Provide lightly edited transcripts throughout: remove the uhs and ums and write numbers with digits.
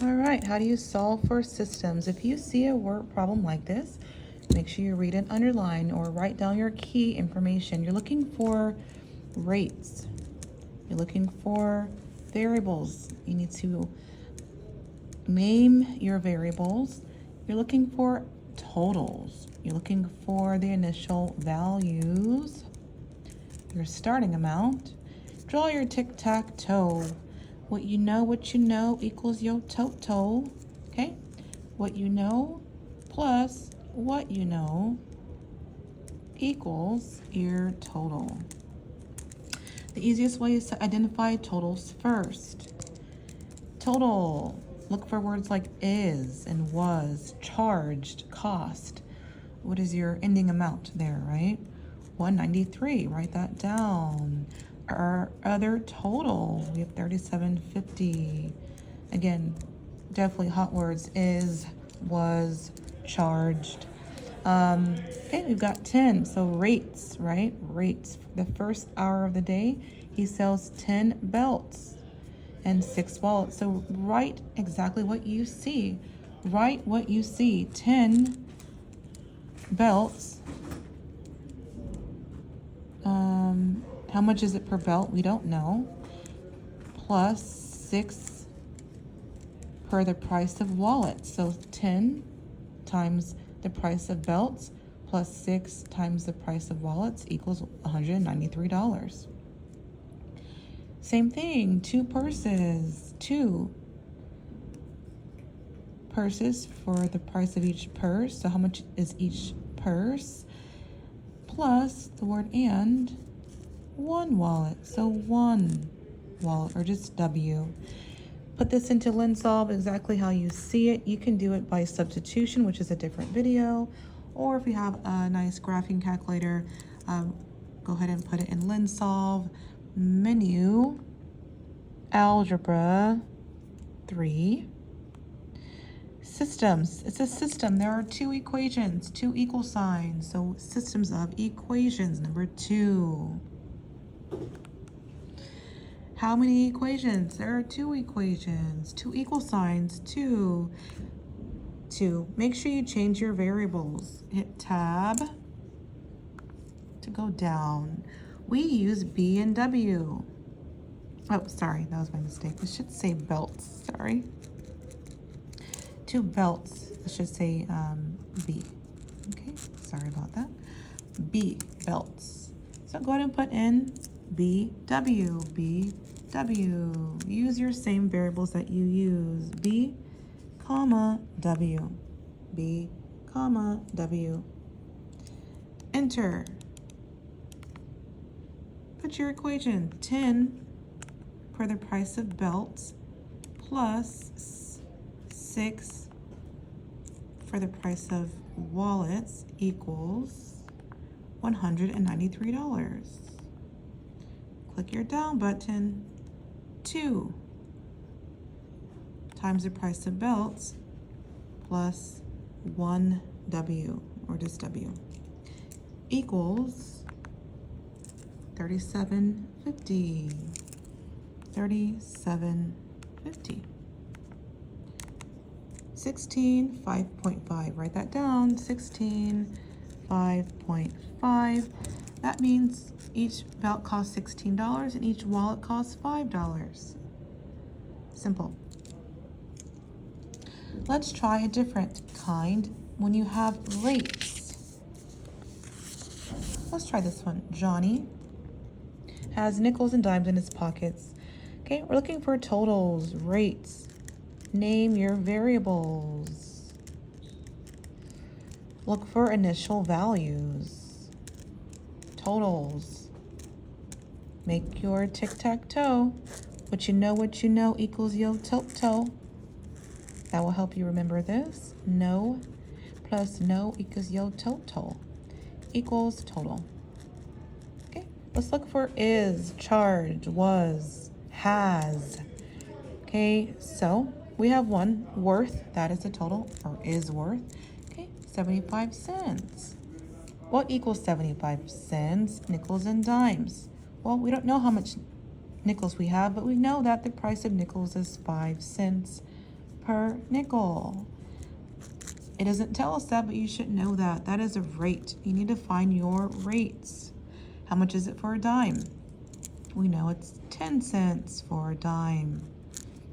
All right, how do you solve for systems? If you see a word problem like this, make sure you read and underline or write down your key information. You're looking for rates. You're looking for variables. You need to name your variables. You're looking for totals. You're looking for the initial values, your starting amount. Draw your tic-tac-toe. What you know equals your total. Okay? What you know plus what you know equals your total. The easiest way is to identify totals first. Total. Look for words like is and was, charged, cost. What is your ending amount there, right? 193. Write that down. Our other total, we have 3750. Again, definitely hot words: is, was, charged. Okay, we've got 10. So rates, right? Rates. The first hour of the day, he sells 10 belts and 6 wallets. So write exactly what you see. Write what you see. 10 belts. How much is it per belt? We don't know. Plus 6 per the price of wallets. So 10 times the price of belts plus 6 times the price of wallets equals $193. Same thing, 2 purses. 2 purses for the price of each purse. So how much is each purse? Plus the word and 1 wallet. So 1 wallet, or just W. Put this into LinSolve exactly how you see it. You can do it by substitution, which is a different video, or if you have a nice graphing calculator, go ahead and put it in LinSolve, menu, algebra 3, systems. It's a system. There are 2 equations, 2 equal signs. So systems of equations, number 2. How many equations? There are 2 equations, 2 equal signs, 2. Make sure you change your variables. Hit tab to go down. We use B and W. Oh, sorry, that was my mistake. It should say belts, sorry. 2 belts, it should say B. Okay, sorry about that. B, belts. So go ahead and put in BW, BW. Use your same variables that you use. B, comma, W. B, comma, W. Enter. Put your equation. 10 for the price of belts plus 6 for the price of wallets equals $193. Click your down button. 2 times the price of belts plus 1 W, or just W, equals $37.50. $37.50. 16, 5.5. Write that down. 16, 5.5. That means each belt costs $16 and each wallet costs $5. Simple. Let's try a different kind when you have rates. Let's try this one. Johnny has nickels and dimes in his pockets. Okay, we're looking for totals, rates. Name your variables. Look for initial values. Totals. Make your tic-tac-toe. What you know equals your total. That will help you remember this. No plus no equals your total. Equals total. Okay, let's look for is, charge, was, has. Okay, so we have one, worth, that is the total, or is worth. Okay, 75 cents. What equals 75 cents? Nickels and dimes. Well, we don't know how much nickels we have, but we know that the price of nickels is 5 cents per nickel. It doesn't tell us that, but you should know that. That is a rate. You need to find your rates. How much is it for a dime? We know it's 10 cents for a dime.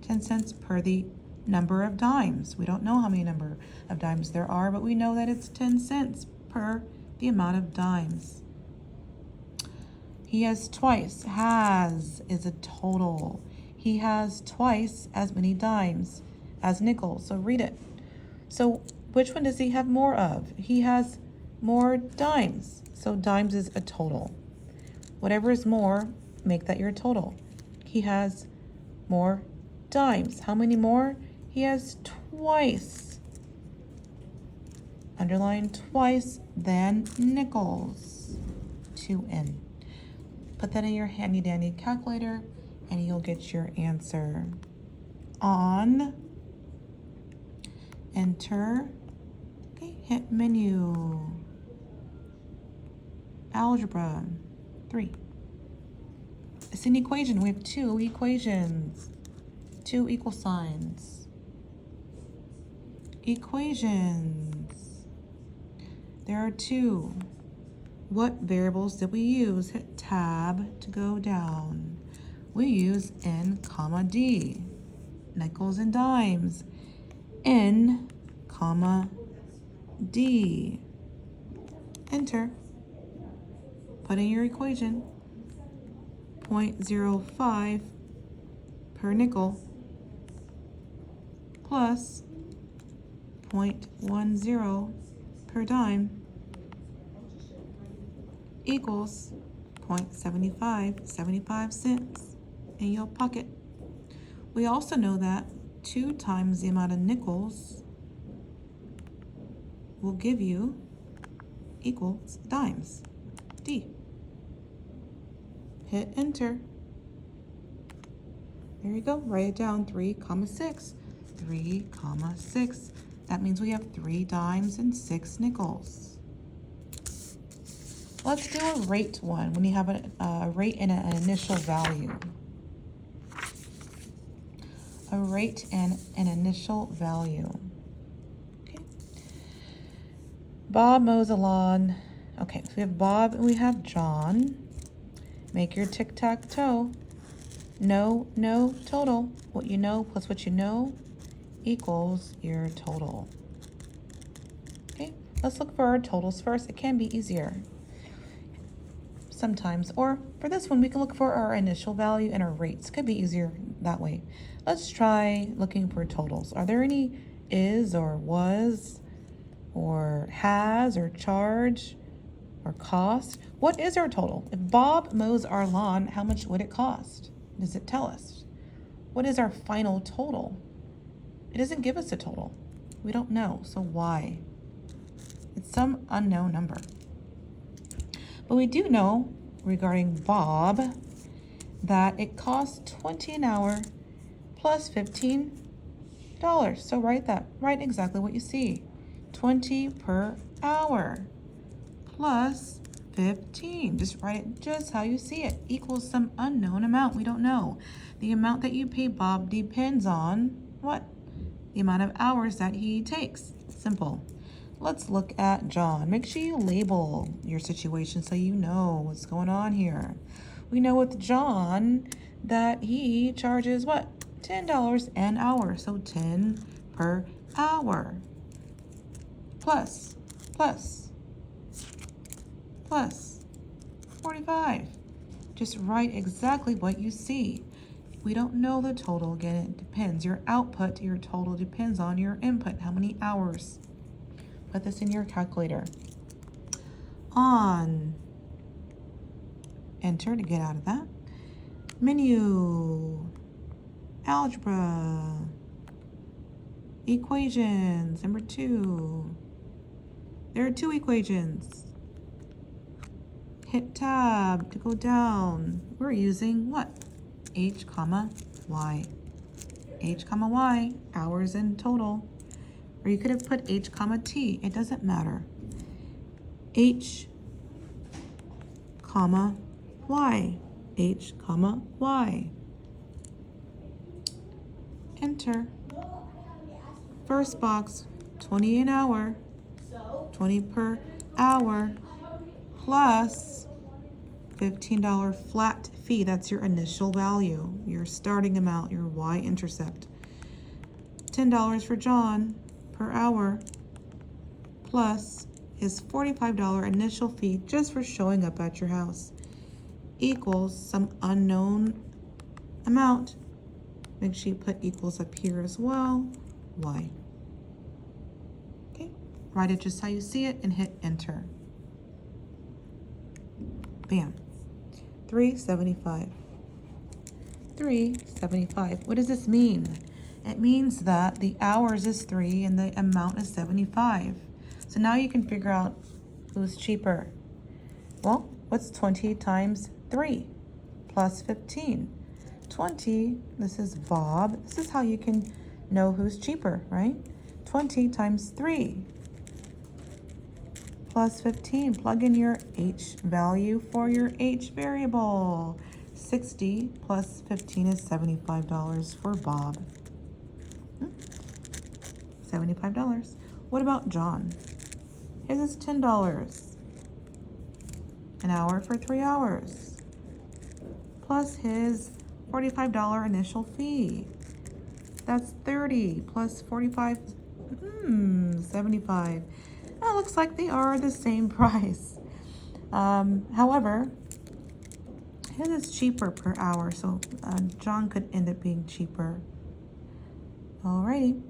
10 cents per the number of dimes. We don't know how many number of dimes there are, but we know that it's 10 cents per the amount of dimes. He has twice. Has is a total. He has twice as many dimes as nickels. So read it. So which one does he have more of? He has more dimes. So dimes is a total. Whatever is more, make that your total. He has more dimes. How many more? He has twice. Underline twice than nickels. 2N. Put that in your handy dandy calculator and you'll get your answer. On, enter, okay, hit menu. Algebra 3. It's an equation. We have two equations, two equal signs. Equations. There are two. What variables did we use? Hit tab to go down. We use N, comma D. Nickels and dimes. N, comma D. Enter. Put in your equation. 0.05 per nickel plus 0.10 per dime equals 0.75 cents in your pocket. We also know that 2 times the amount of nickels will give you equals dimes. D. Hit enter. There you go. Write it down. 3,6. 3,6. That means we have 3 dimes and 6 nickels. Let's do a rate one when you have a rate and an initial value. A rate and an initial value. Okay. Bob mows the lawn. Okay, so we have Bob and we have John. Make your tic-tac-toe. No, total. What you know plus what you know equals your total. Okay, let's look for our totals first. It can be easier sometimes. Or for this one, we can look for our initial value and our rates. Could be easier that way. Let's try looking for totals. Are there any is or was or has or charge or cost? What is our total? If Bob mows our lawn, how much would it cost? Does it tell us? What is our final total? It doesn't give us a total. We don't know, so why? It's some unknown number. But we do know regarding Bob that it costs $20 an hour plus $15. So write exactly what you see. 20 per hour plus 15. Just write it just how you see it. Equals some unknown amount. We don't know. The amount that you pay Bob depends on what? The amount of hours that he takes. Simple. Let's look at John. Make sure you label your situation so you know what's going on here. We know with John that he charges what? $10 an hour. So 10 per hour. Plus 45. Just write exactly what you see. We don't know the total. Again, it depends. Your output, your total depends on your input. How many hours? Put this in your calculator. On. Enter to get out of that. Menu. Algebra. Equations. Number 2. There are 2 equations. Hit tab to go down. We're using what? H, comma, Y. H, comma, Y, hours in total. Or you could have put H, comma, T. It doesn't matter. H, comma, Y. H, comma, Y. Enter. First box, 20 an hour, 20 per hour, plus $15 flat fee. That's your initial value, your starting amount, your y-intercept. $10 for John per hour, plus his $45 initial fee just for showing up at your house, equals some unknown amount. Make sure you put equals up here as well, y. Okay, write it just how you see it and hit enter. Bam. 375. 375. What does this mean? It means that the hours is 3 and the amount is 75. So now you can figure out who's cheaper. Well, what's 20 times 3 plus 15? 20, this is Bob. This is how you can know who's cheaper, right? 20 times 3 plus 15. Plug in your H value for your H variable. 60 plus 15 is $75 for Bob. $75. What about John? His is $10. An hour for 3 hours. Plus his $45 initial fee. That's 30 plus 45, 75. That looks like they are the same price. However, his is cheaper per hour, so John could end up being cheaper. Alrighty,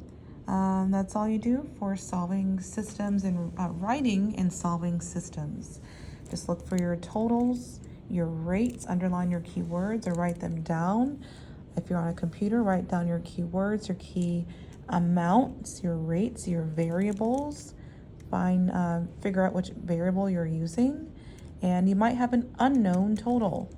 that's all you do for solving systems and writing and solving systems. Just look for your totals, your rates, underline your keywords or write them down. If you're on a computer, write down your keywords, your key amounts, your rates, your variables. Figure out which variable you're using, and you might have an unknown total.